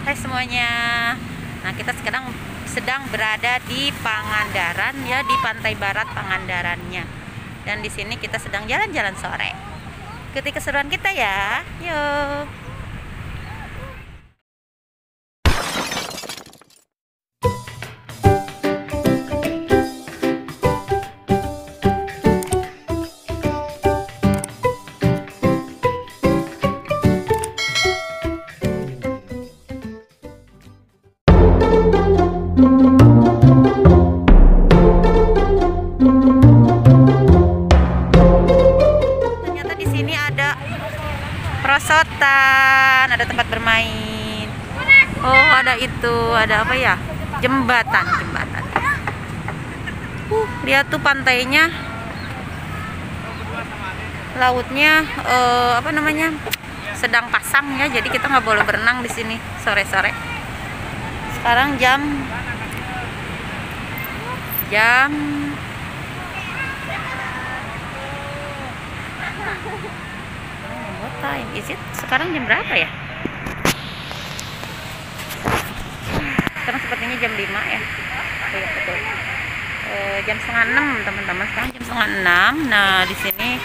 Hai semuanya. Nah, kita sekarang sedang berada di Pangandaran ya, di pantai barat Pangandarannya. Dan di sini kita sedang jalan-jalan sore. Ikuti keseruan kita ya. Yuk. Perosotan, ada tempat bermain. Oh, ada itu, ada apa ya? Jembatan. Lihat tuh pantainya, lautnya apa namanya? Sedang pasang ya, jadi kita nggak boleh berenang di sini sore-sore. Sekarang jam time is it? Sekarang jam berapa ya? Sekarang sepertinya jam 5 ya. Oh, ya betul. Jam 5:30 teman-teman. Sekarang jam 5:30. Nah, di sini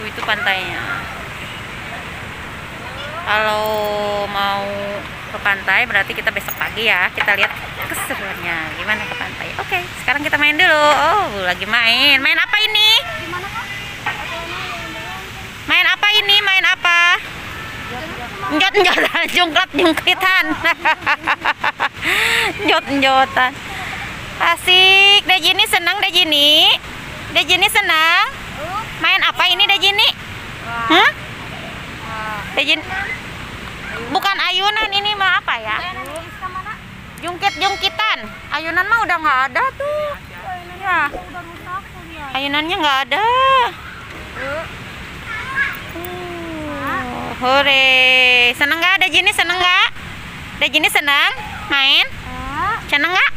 itu pantainya. Kalau mau ke pantai berarti kita besok pagi ya. Kita lihat keseruannya gimana ke pantai. Oke, sekarang kita main dulu. Oh, lagi main. Main apa ini? Main apa ini? Main apa? Njot-njotan, jungkit-jungkitan. Njot-njotan. Asik. Dejini senang, Dejini. Dejini senang. Main apa ini, Dejini? Dejini. Bukan ayunan, ini mah apa ya? Jungkit-jungkitan. Ayunan mah udah nggak ada tuh. Ya. Ayunannya nggak ada. Hore, seneng nggak? Dejini seneng nggak? Dejini seneng main? Seneng nggak?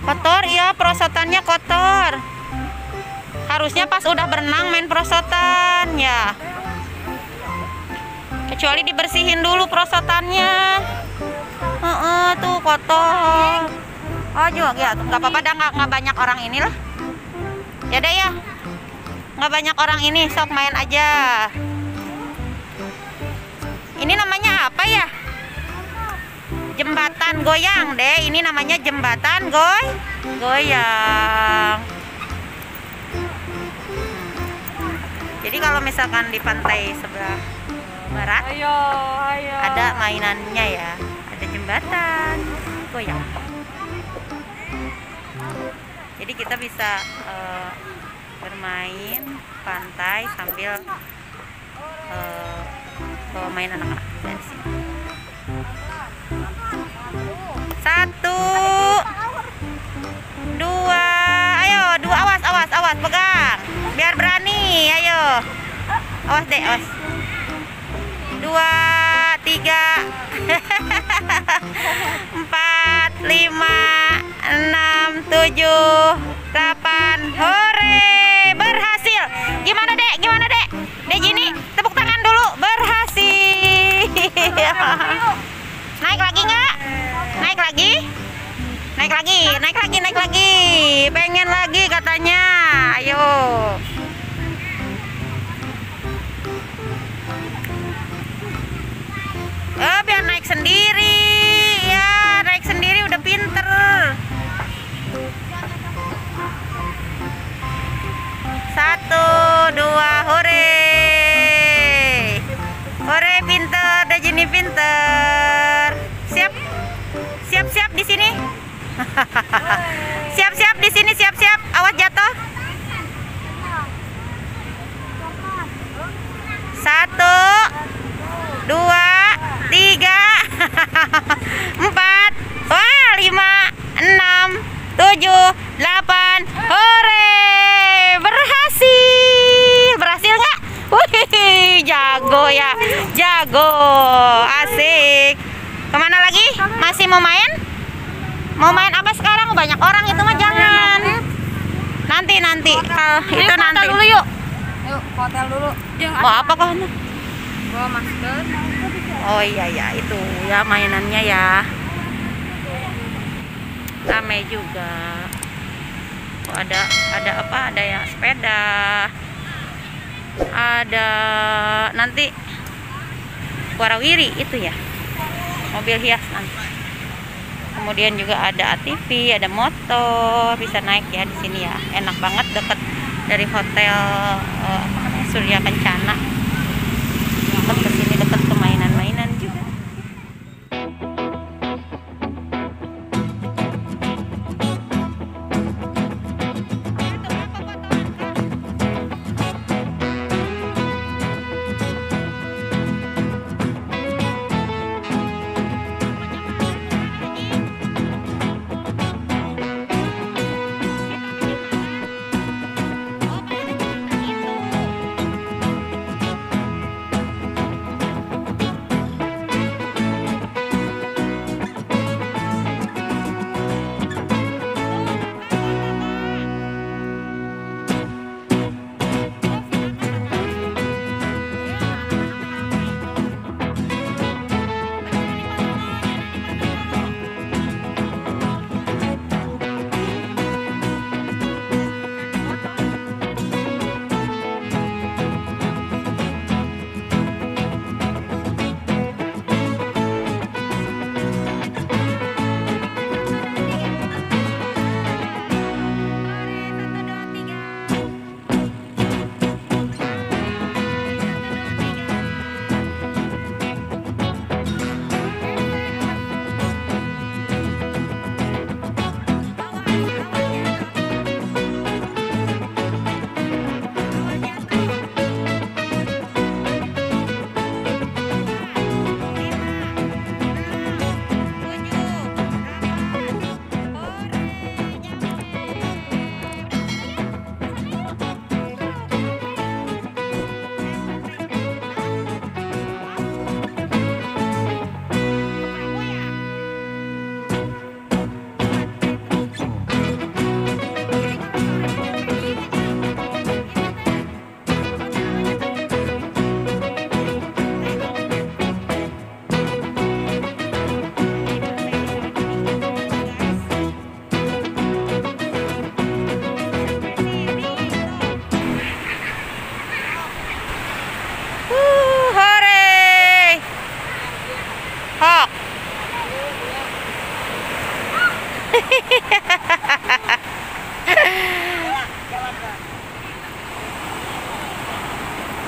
Kotor ya, perosotannya kotor. Harusnya pas udah berenang main perosotan ya. Kecuali dibersihin dulu perosotannya. Tuh kotor. Oh juga ya, nggak apa-apa dah, nggak banyak orang ini lah. Ya deh ya, nggak banyak orang ini, sok main aja. Ini namanya apa ya? Jembatan goyang deh, ini namanya jembatan goyang. Jadi kalau misalkan di pantai sebelah barat ada mainannya ya, ada jembatan goyang. Jadi kita bisa bermain pantai sambil main anak-anak dari sini. 1, 2, ayo, 2, awas, pegang, biar berani, ayo, awas deh, awas, 2, 3, 4, 5, 6, 7, 8, hore, berhasil. Gimana dek, Dejini, tepuk tangan dulu, berhasil. Naik lagi nggak? Naik lagi. Pengen lagi katanya. Ayo. Biar naik sendiri. Ya, naik sendiri udah pinter. Siap-siap di sini. Siap-siap di sini, siap-siap. Awas jatuh. 1, 2, 3, 4, wah 5, 6, 7, 8. Hore, berhasil nggak? Wih, jago ya, jago, asik. Kemana lagi? Masih mau main? Mau main apa sekarang? Banyak orang itu mah jangan. Nanti itu nanti dulu yuk. Yuk, hotel dulu. Mau apa kah? Bawa masker. Oh iya ya, itu ya mainannya ya. Ramai juga. Oh, ada apa? Ada yang sepeda. Ada nanti warawiri itu ya. Mobil hias nanti. Kemudian juga ada ATV, ada motor, bisa naik ya di sini ya. Enak banget, dekat dari hotel Surya Kencana. Dekat ke sini, dekat ke mainan-mainan juga.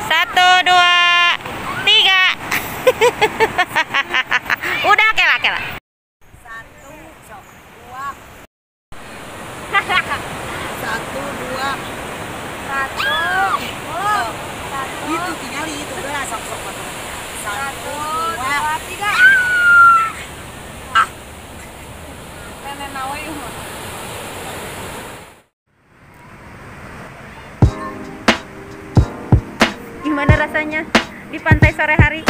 Satu, dua, tiga. Udah kela. Satu, dua. Satu, dua. Satu. Oh. Itu tinggal itu belas sok. Satu, dua, tiga. Nenek nawa yuk. Gimana rasanya di pantai sore hari?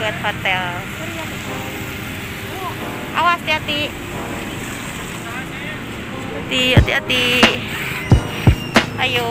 Square Hotel. Awas, hati-hati. Hati-hati. Ayo.